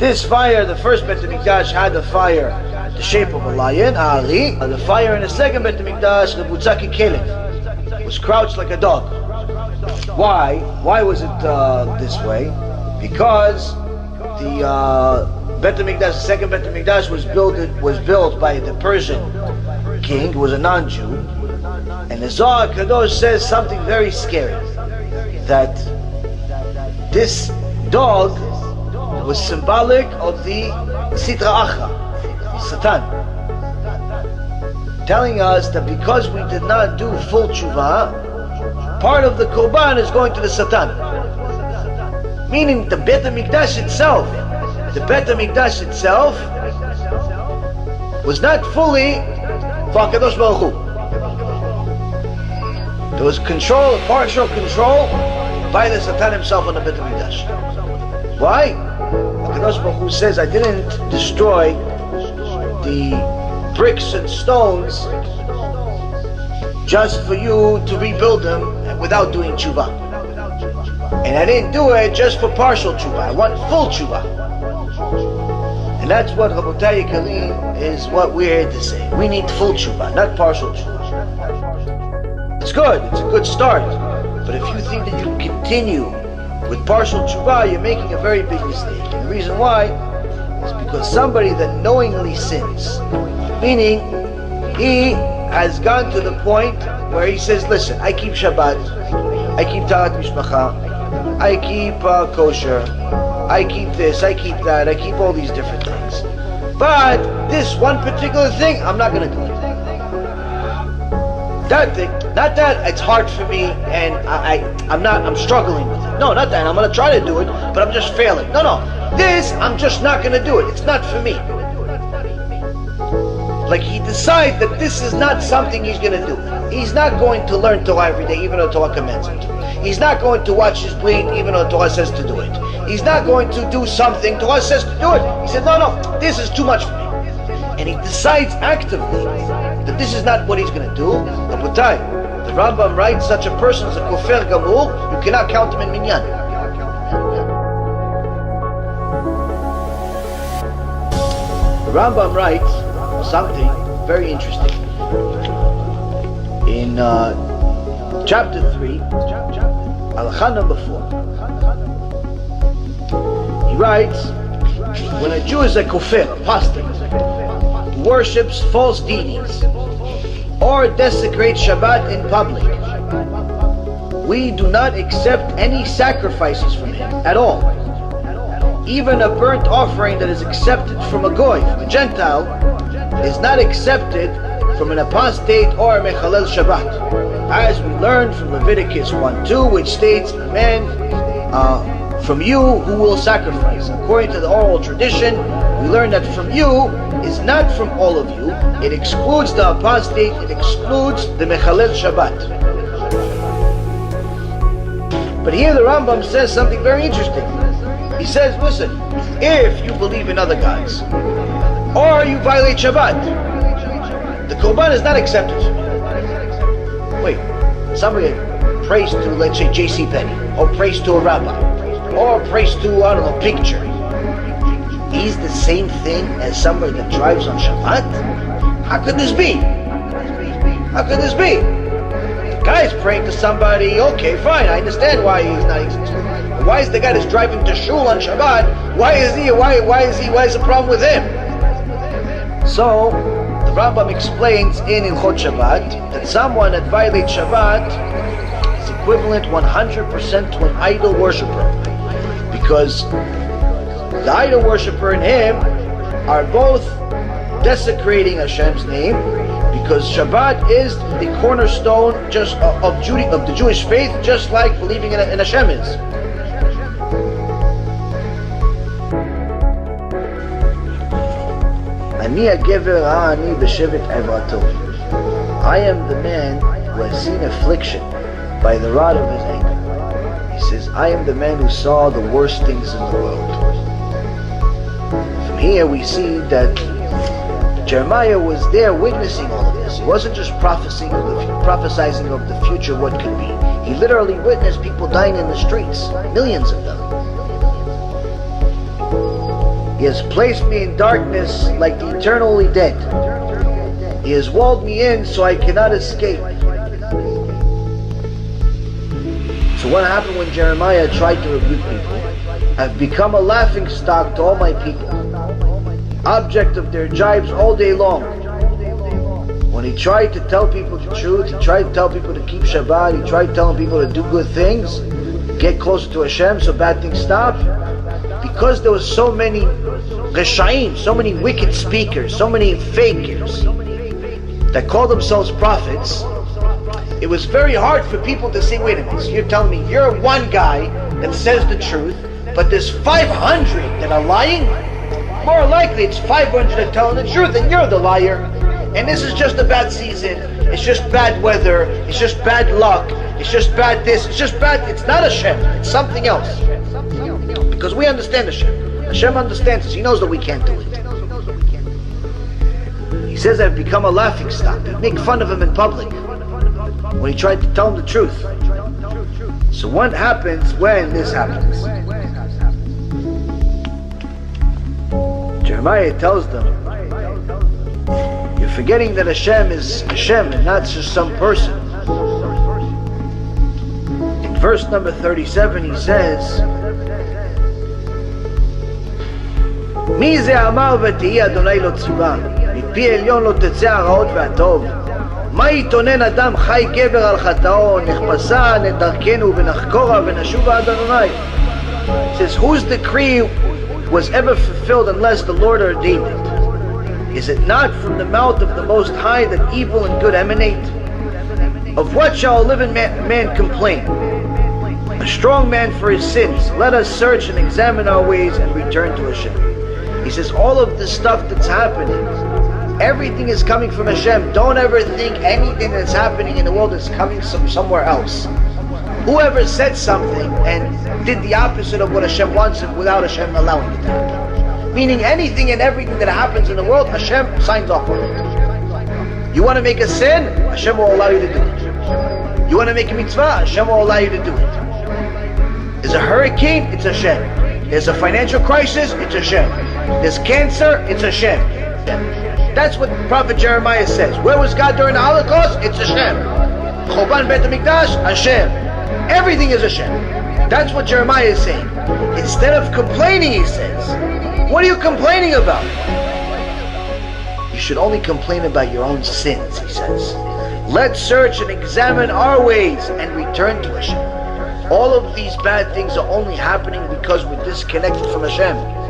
This fire, the first Bet HaMikdash had a fire the shape of a lion, Ali. The fire in the second Bet HaMikdash, the Butzaki Kelev, was crouched like a dog. Why? Why was it this way? Because the Bet HaMikdash, the second Bet HaMikdash was built by the Persian king, who was a non-Jew. And the Zohar Kadosh says something very scary, that this dog was symbolic of the Sitra Achra, Satan, telling us that because we did not do full tshuva, part of the Korban is going to the Satan. Meaning the Bet HaMikdash itself, was not fully for HaKadosh Baruch Hu. There was control, partial control by the Satan himself on the Bet HaMikdash. Why? HaKadosh Baruch Hu says, I didn't destroy the bricks and stones just for you to rebuild them without doing tshuva. And I didn't do it just for partial tshuva. I want full tshuva. And that's what Rabotai Yikarim is what we're here to say. We need full tshuva, not partial tshuva. It's good, it's a good start. But if you think that you can continue with partial tshuva, you're making a very big mistake. And the reason why is because somebody that knowingly sins, meaning he has gone to the point where he says, listen, I keep Shabbat, I keep Tahat Mishpacha, I keep kosher, I keep this, I keep that, I keep all these different things. But this one particular thing, I'm not going to do it. That thing, not that it's hard for me and I'm struggling with it. No, not that. I'm going to try to do it, but I'm just failing. No. This, I'm just not going to do it. It's not for me. Like he decides that this is not something he's going to do. He's not going to learn Torah every day, even though Torah commands him to. He's not going to watch his bleed, even though Torah says to do it. He's not going to do something Torah says to do it. He said, no, this is too much for me. And he decides actively that this is not what he's going to do. The Rambam writes, such a person is a kofer gamur, you cannot count him in minyan. The Rambam writes something very interesting. In chapter 3, Halakha number 4, he writes, when a Jew is a kofer, apostate, worships false deities, or desecrates Shabbat in public, we do not accept any sacrifices from him at all. Even a burnt offering that is accepted from a goy, from a Gentile, is not accepted from an apostate or a mechalel Shabbat. As we learn from Leviticus 1:2, which states, a man from you who will sacrifice. According to the oral tradition, we learn that from you is not from all of you. It excludes the apostate, it excludes the mechalel Shabbat. But here the Rambam says something very interesting. He says, listen, if you believe in other gods, or you violate Shabbat, the Korban is not accepted. Wait, somebody prays to, let's say, J.C. Penney, or prays to a rabbi, or prays to, I don't know, picture. He's the same thing as somebody that drives on Shabbat? How could this be? How could this be? The guy's praying to somebody, okay, fine, I understand why he's not excluded. Why is the guy that's driving to shul on Shabbat, why is the problem with him? So, the Rambam explains in Ilchot Shabbat that someone that violates Shabbat is equivalent 100% to an idol worshiper. Because the idol worshiper and him are both desecrating Hashem's name, because Shabbat is the cornerstone of the Jewish faith, just like believing in Hashem is. I am the man who has seen affliction by the rod of his anger. He says, I am the man who saw the worst things in the world. From here we see that Jeremiah was there witnessing all of this. He wasn't just prophesying of the future, what could be. He literally witnessed people dying in the streets, millions of them. He has placed me in darkness like the eternally dead. He has walled me in so I cannot escape. So what happened when Jeremiah tried to rebuke people? I've become a laughing stock to all my people, object of their jibes all day long. When he tried to tell people the truth, he tried to tell people to keep Shabbat, he tried telling people to do good things, get closer to Hashem so bad things stop. Because there was so many Reshaim, so many wicked speakers, so many fakers that call themselves prophets, it was very hard for people to say, wait a minute, so you're telling me you're one guy that says the truth, but there's 500 that are lying? More likely it's 500 that are telling the truth and you're the liar. And this is just a bad season, it's just bad weather, it's just bad luck, it's just bad this, it's just bad, it's not Hashem, it's something else. Because we understand Hashem. Hashem understands us, He knows that we can't do it. He says I've become a laughing stock. They make fun of him in public when he tried to tell them the truth. So what happens when this happens? Jeremiah tells them, you're forgetting that Hashem is Hashem and not just some person. In verse number 37 he says, מי זה אמר ותהי אדוני לא ציווה, מפי עליון לא תצא הרעות והטוב. מה יתונן אדם חי גבר על חטאו, נחפשה לדרכנו ונחקורה ונשובה עד אדוני. It says, whose decree was ever fulfilled unless the Lord ordained it? Is it not from the mouth of the Most High that evil and good emanate? Of what shall a living man complain? A strong man for his sins. Let us search and examine our ways and return to Hashem. He says all of the stuff that's happening, everything is coming from Hashem. Don't ever think anything that's happening in the world is coming from somewhere else. Whoever said something and did the opposite of what Hashem wants without Hashem allowing it to happen. Meaning anything and everything that happens in the world, Hashem signs off on it. You want to make a sin? Hashem will allow you to do it. You want to make a mitzvah? Hashem will allow you to do it. There's a hurricane? It's Hashem. There's a financial crisis? It's Hashem. There's cancer? It's Hashem. That's what Prophet Jeremiah says. Where was God during the Holocaust? It's Hashem. Choban Bet HaMikdash? Hashem. Everything is Hashem. That's what Jeremiah is saying. Instead of complaining, he says, what are you complaining about? You should only complain about your own sins, he says. Let's search and examine our ways and return to Hashem. All of these bad things are only happening because we're disconnected from Hashem.